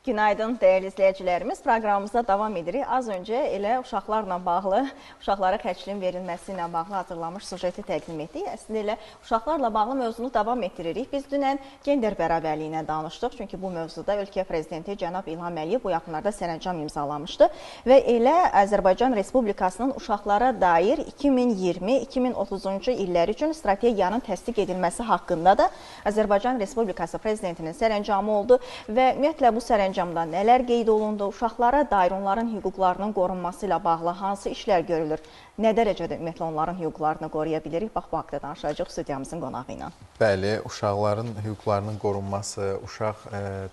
Günaydın dəyərli izləyicilərimiz. Proqramımıza davam edirik. Az öncə elə uşaqlarla bağlı, uşaqlara xərcliyin verilməsi ilə bağlı hazırlanmış sujeti təqdim etdik. Əslində elə uşaqlarla bağlı mövzunu davam etdiririk. Biz dünən gender bərabərliyinə danışdıq. Çünki bu mövzuda ölkə prezidenti cənab İlham Əliyev bu yaxınlarda sərəncam imzalamışdı. Və elə Azərbaycan Respublikasının uşaqlara dair 2020-2030-cu illər üçün strategiyanın təsdiq edilməsi haqqında da Azərbaycan Respublikası prezidentinin sərəncamı oldu və ümumiyyətlə bu sərəncamda nələr qeyd olundu, uşaqlara dair onların hüquqlarının qorunması ilə bağlı hansı işlər görülür, nə dərəcədə ümumiyyətlə onların hüquqlarını qoruya bilirik? Bax, bu haqda danışacaq studiyamızın qonağı ilə. Bəli, uşaqların hüquqlarının qorunması,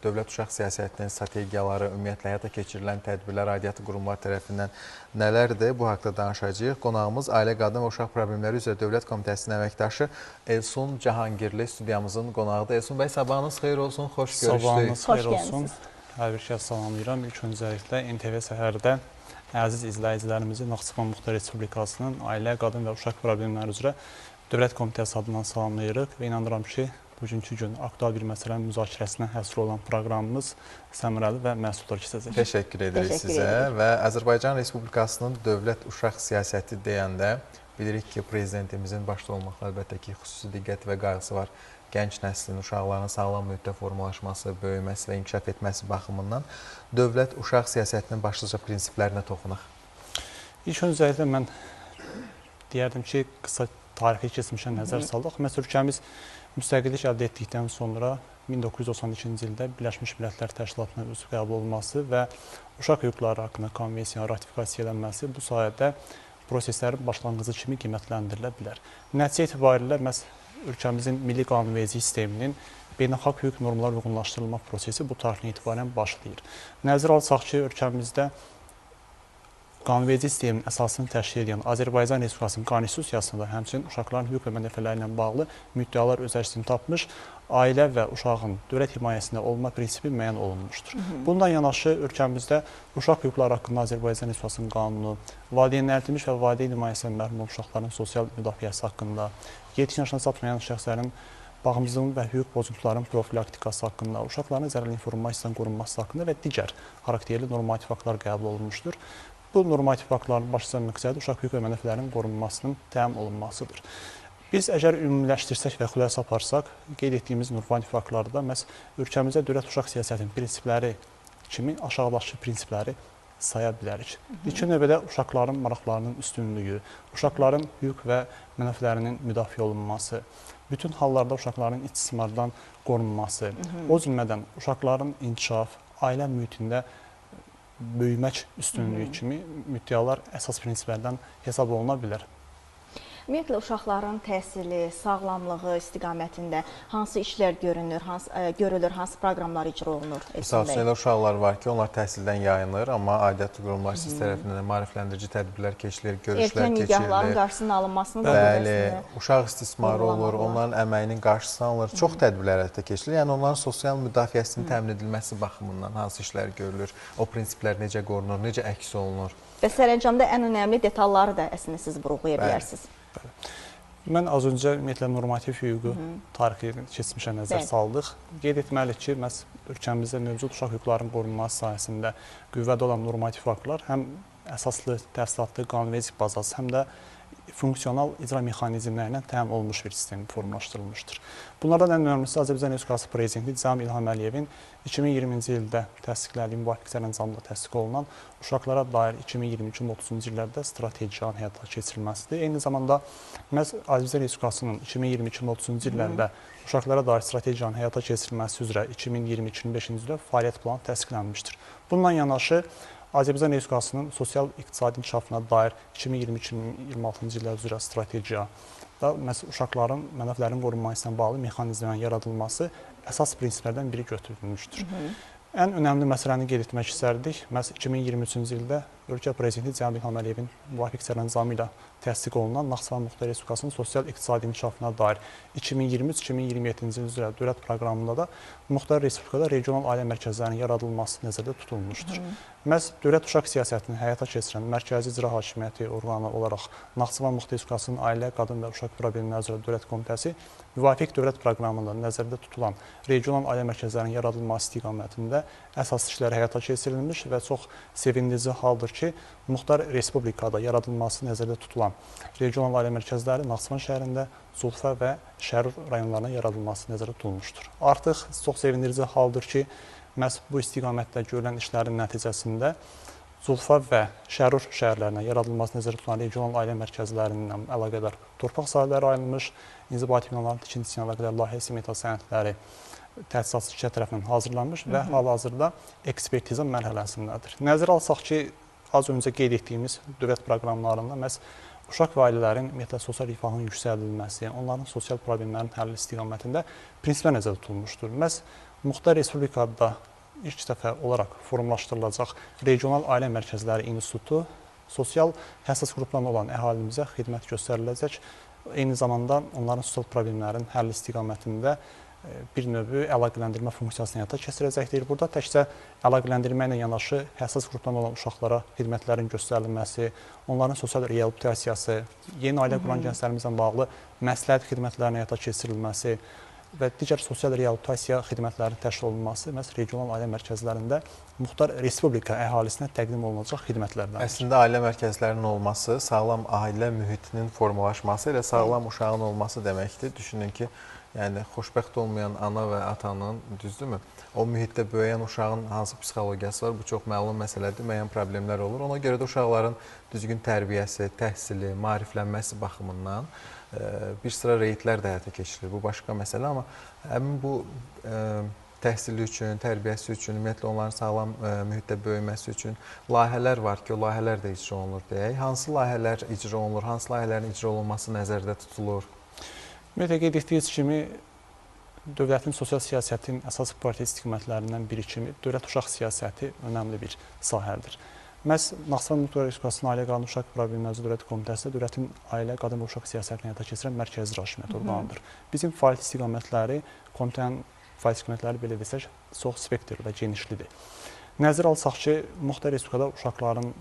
dövlət uşaq siyasətinin strategiyaları, ümumiyyətlə həyata keçirilən tədbirlər aidiyyatı qurumlar tərəfindən nələrdir? Bu haqda danışacağıq. Qonağımız Ailə, Qadın və Uşaq Problemləri üzrə Dövlət Komitəsinin əməkdaşı Elsun Cahangirli studiyamızın qonağıdır. Elsun bəy, sabahınız xeyir olsun, xoş görüşdük. Sabahınız xeyir olsun. Hər bir kəs salamlayıram. İlk öncəliklə NTV Səhərdə əziz izləyicilərimizi Naxçıvan Muxtar Respublikasının Ailə, Qadın və Uşaq Problemləri üzrə Dövlət Komitəsi adından salamlayırıq və inanıram ki, bugünkü gün aktual bir məsələnin müzakirəsinə həsr olan proqramımız səmərəli və məhsuldar keçəcək. Təşəkkür edirik sizə və Azərbaycan Respublikasının dövlət uşaq siyasəti deyəndə bilirik ki, prezidentimizin başda olmaqla əlbəttə ki, xüsusi diqqət və qayğısı var. Gənc nəslin, uşaqların sağlam mühitdə formalaşması, böyüməsi və inkişaf etməsi baxımından dövlət uşaq siyasətinin başlıca prinsiplərinə toxunaq. İlk öncəliklə mən deyərdim ki, qısa tarixi keçmişə nəzər saldıq. Məsələn, ölkəmiz müstəqillik əldə etdikdən sonra 1992-ci ildə Birləşmiş Millətlər Təşkilatına üzv qəbul olunması və uşaq hüquqları haqqında konvensiyanın ratifikasiya edilməsi bu sayədə proseslərin başlanğıcı kimi qiymətləndirilə bilər. Nəticə etibarilə məhz ölkəmizin milli qanunverici sisteminin beynəlxalq hüquq normlarına uyğunlaşdırılma prosesi bu tarixdən etibarən başlayır. Nəzərə alsaq ki, ölkəmizdə qanunverici sistemin əsasını təşkil edən Azərbaycan Respublikasının Konstitusiyasında həmçinin uşaqların hüquq və mənəfələri ilə bağlı müddəalar öz əksini tapmış, ailə və uşağın dövlət himayəsində olma prinsipi müəyyən olunmuşdur. Bundan yanaşı ölkəmizdə uşaq hüquqları haqqında Azərbaycan Respublikasının qanunu, valideynləndirilmiş və valideyn himayəsindən məhrum olmuş uşaqların sosial müdafiəsi haqqında, yetkin yaşına çatmayan şəxslərin bağımsızlığın və hüquq pozuntuların profilaktikası haqqında, uşaqların zərərli informasiyadan qorunması haqqında və digər xarakterli normativ aktlar qəbul olunmuşdur. Bu normativ aktların başlıca məqsədi uşaq hüquq və mənəfələrinin qorunmasının təmin olunmasıdır. Biz əgər ümumiləşdirsək və xülasə aparsaq, qeyd etdiyimiz normativ aktlarda məhz ölkəmizdə dövlət uşaq siyasətinin prinsipləri kimi aşağıdakı prinsipləri saya bilərik. İlk növbədə uşaqların maraqlarının üstünlüyü, uşaqların hüquq və mənəfələrinin müdafiə olunması, bütün hallarda uşaqların istismardan qorunması, o cümlədən uşaqların inkişaf, ailə mühitində böyümək üstünlüyü kimi müddəalar əsas prinsiplərdən hesab oluna bilər. Ümumiyyətlə, uşaqların təhsili, sağlamlığı istiqamətində hansı işlər görülür, hansı proqramlar icra olunur? Misal üçün, elə uşaqlar var ki, onlar təhsildən yayınır, amma aidiyyatı qurumlar siz tərəfindən maarifləndirici tədbirlər keçilir, görüşlər keçirilir. Erkən nigahların qarşısının alınmasını da Bəli, uşaq istismarı olur, onların əməyinin qarşısı alınır, çox tədbirlər həyata keçirilir. Yəni, onların sosial müdafiəsinin təmin edilməsi baxımından hansı işlər görülür, o prinsiplər necə qorunur, necə əks olunur? Və sərəncamda ən önəmli detalları da əslində siz vurğulaya bilərsiniz. Mən az öncə ümumiyyətlə normativ hüququ tarixi keçmişə nəzər saldıq. Qeyd etməliyik ki, məhz ölkəmizdə mövcud uşaq hüquqlarının qorunması sahəsində qüvvədə olan normativ aktlar həm əsaslı, təfsilatlı qanunverici bazası, həm də funksional icra mexanizmləri ilə təmin olunmuş bir sistem formalaşdırılmışdır. Bunlardan ən önəmlisi Azərbaycan Respublikası Prezidenti cənab İlham Əliyevin 2020-ci ildə təsdiqlədiyi müvafiq sərəncamla təsdiq olunan uşaqlara dair 2020-2030-cu illərdə strategiyanın həyata keçirilməsidir. Eyni zamanda məhz Azərbaycan Respublikasının 2020-2030-cu illərdə uşaqlara dair strategiyanın həyata keçirilməsi üzrə 2020-2025-ci ildə fəaliyyət planı təsdiqlənmişdir. Bundan yanaşı Azərbaycan Respublikasının sosial-iqtisadi inkişafına dair 2020-2026-cı illər üzrə strategiya da məhz uşaqların mənəfələrinin qorunması ilə bağlı mexanizmlərin yaradılması əsas prinsiplərdən biri götürülmüşdür. Ən önəmli məsələni qeyd etmək istərdik. Məhz 2023-cü ildə ölkə prezidenti Cənab İlham Əliyevin müvafiq sərəncamı ilə təsdiq olunan Naxçıvan Muxtar Respublikasının sosial-iqtisadi inkişafına dair 2023-2027-ci ildə dövlət proqramında da Muxtar Respublikada regional ailə mərkəzlərinin yaradılması nəzərdə tutulmuşdur. Məhz dövlət uşaq siyasətini həyata keçirən Mərkəzi İcra Hakimiyyəti orqanı olaraq Naxçıvan Muxtar Respublikasının Ailə, Qadın və Uşaq Problemləri üzrə Dövlət Komitəsi müvafiq dövlət proqramında nəzərdə tutulan regional ailə mərkəzlərinin yaradılması istiqamətində əsas işlər həyata keçirilmiş və çox sevindirici haldır ki, Muxtar Respublikada yaradılması nəzərdə tutulan regional ailə mərkəzləri Naxçıvan şəhərində, Zulfa və Şərur rayonlarına yaradılması nəzərdə tutulmuşdur. Artıq çox sevindirici haldır ki, məhz bu istiqamətdə görülən işlərin nəticəsində Zulfa və Şərur şəhərlərinə yaradılması nəzərdə tutulan regional ailə mərkəzlərindən əlaqədar torpaq sahələri ayrılmış, inzibati binaların tikintisi ilə əlaqədar layihə simmetal sənədləri təsisatçı şirkət tərəfindən hazırlanmış və hal-hazırda ekspertiza mərhələsindədir. Nəzərə alsaq ki, az öncə qeyd etdiyimiz dövlət proqramlarında məhz uşaq və ailələrin ümumiyyətlə sosial rifahının yüksəldilməsi, onların sosial problemlərin həlli istiqamətində prinsiplər nəzərdə tutulmuşdur. Məhz Muxtar Respublikada ilk dəfə olaraq forumlaşdırılacaq Regional Ailə Mərkəzləri İnstitutu sosial həssas qruplarına olan əhalimizə xidmət göstəriləcək. Eyni zamanda onların sosial problemlərin həlli istiqamətində bir növ əlaqələndirmə funksiyasını həyata keçirəcəkdir. Burada təkcə əlaqələndirmə ilə yanaşı həssas qruplarına olan uşaqlara xidmətlərin göstərilməsi, onların sosial reabilitasiyası, yeni ailə quran gənclərimizlə bağlı məsləhət xidmətlərinin həyata keçirilməsi və digər sosial reabilitasiya xidmətlərinin təşkil olunması məhz regional ailə mərkəzlərində Muxtar Respublika əhalisinə təqdim olunacaq xidmətlərdən. Əslində ailə mərkəzlərinin olması, sağlam ailə mühitinin formalaşması ilə sağlam uşağın olması deməkdir. Düşünün ki, yəni xoşbəxt olmayan ana və atanın, düzdürmü? O mühitdə böyüyən uşağın hansı psixologiyası var? Bu çox məlum məsələdir, müəyyən problemlər olur. Ona görə də uşaqların düzgün tərbiyəsi, təhsili, maariflənməsi baxımından bir sıra reydlər də həyata keçirilir. Bu başqa məsələ, amma həmin bu təhsili üçün, tərbiyəsi üçün, ümumiyyətlə onların sağlam mühitdə böyüməsi üçün layihələr var ki, o layihələr də icra olunur deyək. Hansı layihələr icra olunur, hansı layihələrin icra olunması nəzərdə tutulur? Ümumiyyətlə qeyd etdiyiniz kimi, dövlətin sosial siyasətin əsas prioritet istiqamətlərindən biri kimi dövlət uşaq siyasəti önəmli bir sahədir. Məhz Naxçıvan Muxtar Respublikasının Ailə, Qadın, Uşaq Problemləri üzrə Dövlət Komitəsi dövlətin ailə, qadın və uşaq siyasətini həyata keçirən mərkəzi icra hakimiyyəti orqanıdır. Bizim fəaliyyət istiqamətləri, komitənin fəaliyyət istiqamətləri belə desək, çox spektr və genişlidir. Nəzərə alsaq ki, Muxtar Respublikada uşaqların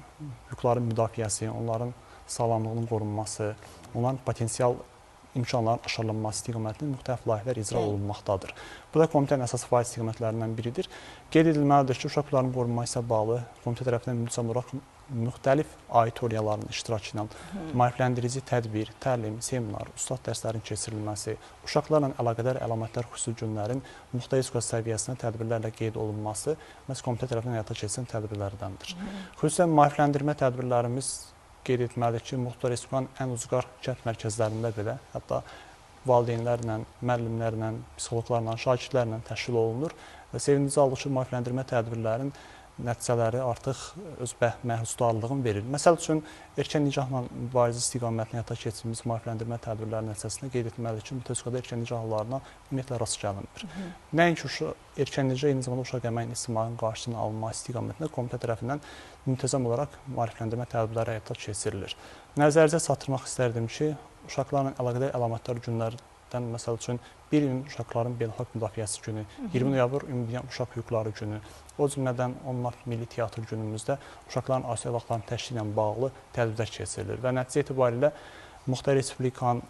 hüquqların müdafiəsi, onların sağlamlığının qorunması, onların potensial imkanların aşarlanması istiqamətində müxtəlif layihələr icra olunmaqdadır. Bu da komitənin əsas fəaliyyət istiqamətlərindən biridir. Qeyd edilməlidir ki, uşaq hüquqlarının qorunması ilə bağlı komitə tərəfindən mülzəm olaraq müxtəlif auditoriyaların iştirakı ilə maarifləndirici tədbir, təlim, seminar, ustad dərslərin keçirilməsi, uşaqlarla əlaqədar əlamətlər xüsusi günlərin Muxtar Respublikası səviyyəsində tədbirlərlə qeyd olunması məhz komitə tərəfindən həyata keçirilən tədbirlərdəndir. Xüsusən maarifləndirmə tədbirlərimiz qeyd etməlidir ki, Muxtar Respublikanın ən ucqar kənd mərkəzlərində belə, hətta valideynlərlə, müəllimlərlə, psixologlarla, şagirdlərlə təşkil olunur və sevindirici haldır ki, maarifləndirmə tədbirlərin nəticələri artıq öz məhsuldарлığını verir. Məsəl üçün, erkən nikahla mübarizə istiqamətini həyata keçirdiyimiz maarifləndirmə tədbirləri nəticəsində qeyd etməlidir ki, Muxtar erkən nikah hallarına ümumiyyətlə rast gəlinmir. Nəinki erkən nikah, eyni zamanda uşaq əməyinin istismarının qarşısının alınması istiqamətində komitə tərəfindən müntəzəm olaraq maarifləndirmə tədbirləri həyata keçirilir. Nəzərinizə çatdırmaq istərdim ki, uşaqlarla əlaqədar əlamətlər günlərdən, məsəl üçün, bir ilin uşaqların beynəlxalq müdafiəsi günü, 20 noyabr Ümumdünya Uşaq Hüquqları günü, o cümlədən 10 mart Milli Teatr günümüzdə uşaqların asiya vaxtlarının təşkili ilə bağlı tədbirlər keçirilir və nəticə etibarilə Muxtar Respublikanın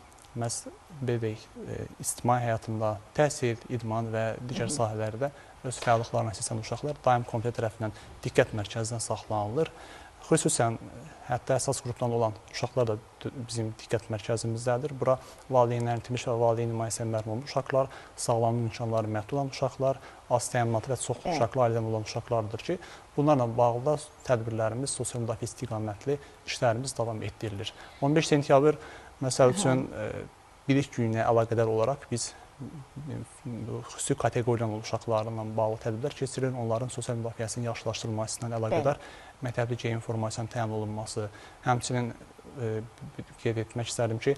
ictimai həyatında təhsil, idman və digər sahələrdə öz fəallıqlarına əsasən uşaqlar daim komitə tərəfindən diqqət mərkəzindən saxlanılır. Xüsusən, hətta əsas qrupdan olan uşaqlar da bizim diqqət mərkəzimizdədir. Bura valideynlərin itirmiş və valideyn himayəsindən məhrum olmuş uşaqlar, sağlamlıq imkanları məhdud olan uşaqlar, az təminatlı və çox uşaqlı ailədən olan uşaqlardır ki, bunlarla bağlı da tədbirlərimiz, sosial müdafiə istiqamətli işlərimiz davam etdirilir. 15 sentyabr, məsəl üçün, bilik gününə əlaqədar olaraq biz xüsusi kateqoriyalı uşaqlarla bağlı tədbirlər keçirilir. Onların sosial müdafiəsinin yaxşılaşdırılması ilə əlaqədar məktəbli geyim informasiyanın təmin olunması, həmçinin qeyd etmək istərdim ki,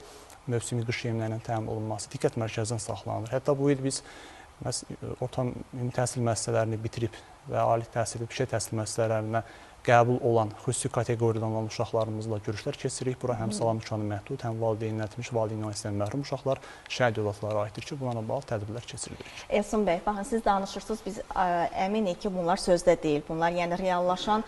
mövsümi qış geyimlərinin təmin olunması diqqət mərkəzindən saxlanılır. Hətta bu il biz orta ümumi təhsil müəssisələrini bitirib və ali təhsil, peşə təhsil müəssisələrinə qəbul olan xüsusi kateqoriyadan olan uşaqlarımızla görüşlər keçiririk. Bura həm salam imkanı məhdud, həm valideyn etmiş, valideyn nümayəndəsindən məhrum uşaqlar, şəhid övladlara aiddir ki, bunlarla bağlı tədbirlər keçirilir. Elsun bəy, baxın, siz danışırsınız, biz əminik ki, bunlar sözdə deyil. Bunlar yəni reallaşan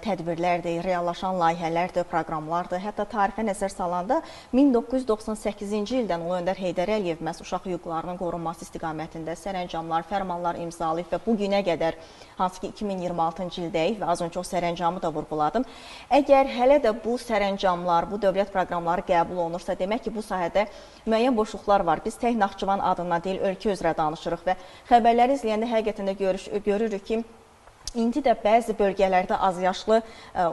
tədbirlərdir, reallaşan layihələrdir, proqramlardır. Hətta tarixə nəzər salanda 1998-ci ildən Ulu Öndər Heydər Əliyev məhz uşaq hüquqlarının qorunması istiqamətində sərəncamlar, fərmanlar imzalayıb və bu günə qədər, hansı ki 2026-cı ildəyik və az öncə o sərəncamı da vurğuladım. Əgər hələ də bu sərəncamlar, bu dövlət proqramları qəbul olunursa, demək ki, bu sahədə müəyyən boşluqlar var. Biz tək Naxçıvan adından deyil, ölkə üzrə danışırıq və xəbərləri izləyəndə həqiqətən də görürük ki, İndi də bəzi bölgələrdə azyaşlı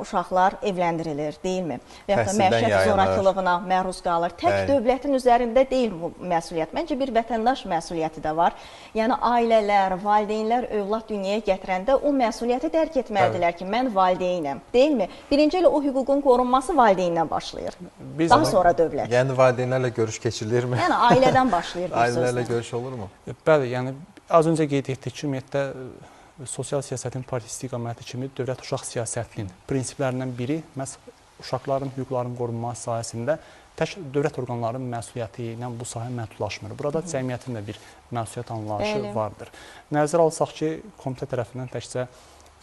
uşaqlar evləndirilir, deyilmi? Və yaxud da məişət zorakılığına məruz qalır. Tək dövlətin üzərində deyil bu məsuliyyət. Məncə bir vətəndaş məsuliyyəti də var. Yəni ailələr, valideynlər övlad dünyaya gətirəndə o məsuliyyəti dərk etməlidirlər ki, mən valideynəm, deyilmi? Birinci ilə o hüququn qorunması valideyndən başlayır. Daha sonra dövlət. Yəni valideynlərlə görüş keçirilirmi? Yəni ailədən başlayır bu sözlə. Ailələrlə görüş olurmu? Bəli, yəni az öncə qeyd etdik ki, ümumiyyətlə sosial siyasətin parti istiqaməti kimi dövlət uşaq siyasətinin prinsiplərindən biri məhz uşaqların hüquqlarının qorunması sahəsində tək dövlət orqanlarının məsuliyyəti ilə bu sahə məhdudlaşmır. Burada cəmiyyətin də bir məsuliyyət anlayışı vardır. Nəzərə alsaq ki, komitə tərəfindən təkcə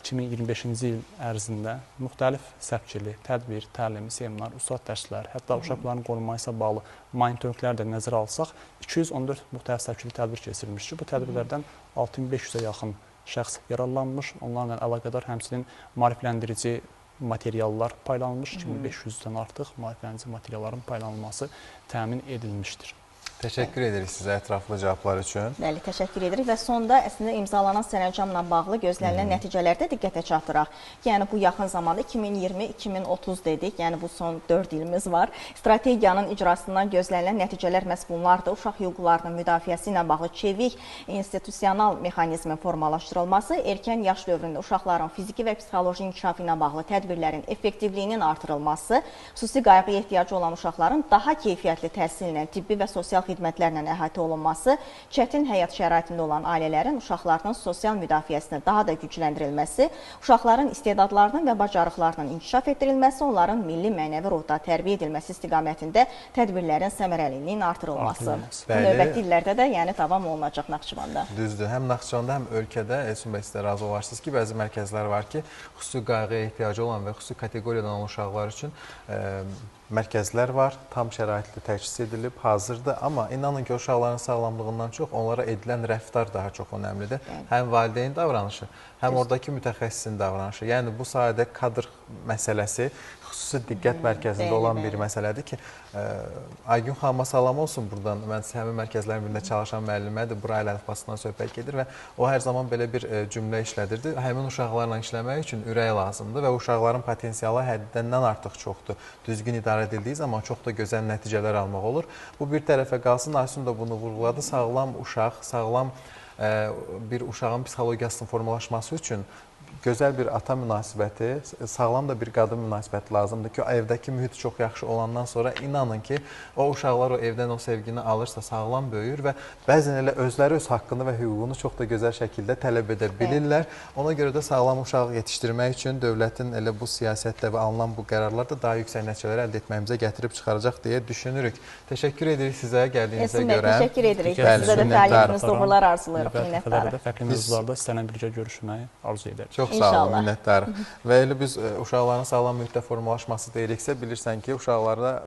2025-ci il ərzində müxtəlif səpkili, tədbir, təlim, seminar, ustad dərslər, hətta uşaqların qorunması ilə bağlı monitorinqlər də nəzərə alsaq, 214 müxtəlif səpkili tədbir keçirilmiş ki, bu tədbirlərdən 6500-ə yaxın şəxs yararlanmış, onlarla əlaqədar həmçinin maarifləndirici materiallar paylanılmış, 2500-dən artıq maarifləndirici materialların paylanılması təmin edilmişdir. Təşəkkür edirik sizə ətraflı cavablar üçün. Bəli, təşəkkür edirik və sonda əslində imzalanan sərəncamla bağlı gözlənilən nəticələrdə diqqətə çatdıraq. Yəni bu yaxın zamanda 2020-2030 dedik, yəni bu son 4 ilimiz var. Strategiyanın icrasından gözlənilən nəticələr məhz bunlardır. Uşaq hüquqlarının müdafiəsi ilə bağlı çevik institusional mexanizmin formalaşdırılması, erkən yaş dövründə uşaqların fiziki və psixoloji inkişafı ilə bağlı tədbirlərin effektivliyinin artırılması, xüsusi qayğıya ehtiyacı olan uşaqların daha keyfiyyətli təhsillə, tibbi və sosial xidmətlərlə əhatə olunması, çətin həyat şəraitində olan ailələrin uşaqlarının sosial müdafiəsini daha da gücləndirilməsi, uşaqların istedadlarının və bacarıqlarının inkişaf etdirilməsi, onların milli mənəvi ruhda tərbiyə edilməsi istiqamətində tədbirlərin səmərəliliyinin artırılması. Bu növbəti illərdə də yəni davam olunacaq Naxçıvanda. Düzdür. Həm Naxçıvanda, həm ölkədə, Elsun bəy, sizə razı olarsınız ki, bəzi mərkəzlər var ki, xüsusi qayğıya ehtiyacı olan və xüsusi kateqoriyadan olan uşaqlar üçün mərkəzlər var, tam şəraitli təchiz edilib, hazırdır. Amma inanın ki, uşaqların sağlamlığından çox onlara edilən rəftar daha çox önəmlidir. Həm valideyn davranışı, həm oradakı mütəxəssisin davranışı. Yəni bu sayədə kadr məsələsi xüsusi diqqət mərkəzində olan bir məsələdir ki, Aygün xanıma salam olsun buradan. Mən həmin mərkəzlərin birində çalışan müəllimədir, bura əl əlifbasından söhbət gedir və o hər zaman belə bir cümlə işlədirdi. Həmin uşaqlarla işləmək üçün ürək lazımdır və uşaqların potensialı həddindən artıq çoxdur. Düzgün idarə edildiyi zaman çox da gözəl nəticələr almaq olur. Bu bir tərəfə qalsın, Aysun da bunu vurğuladı. Sağlam uşaq, sağlam bir uşağın psixologiyasının formalaşması üçün gözəl bir ata münasibəti, sağlam da bir qadın münasibəti lazımdır ki, o evdəki mühit çox yaxşı olandan sonra inanın ki, o uşaqlar o evdən o sevgini alırsa sağlam böyür və bəzən elə özləri öz haqqını və hüququnu çox da gözəl şəkildə tələb edə bilirlər. Ona görə də sağlam uşaq yetişdirmək üçün dövlətin elə bu siyasətdə və alınan bu qərarlarda daha yüksək nəticələr əldə etməyimizə gətirib çıxaracaq deyə düşünürük. Təşəkkür edirik sizə gəldiyinizə görə. Təşəkkür edirik. Sizə də fəaliyyətiniz uğurlar arzulayırıq. Minnətdarıq. Fərqli mövzularda istənilən birgə görüşməyi arzu edərik. Çox sağ olun, minnətdarıq. Və elə biz uşaqların sağlam mühitdə formalaşması deyiriksə, bilirsən ki, uşaqlarda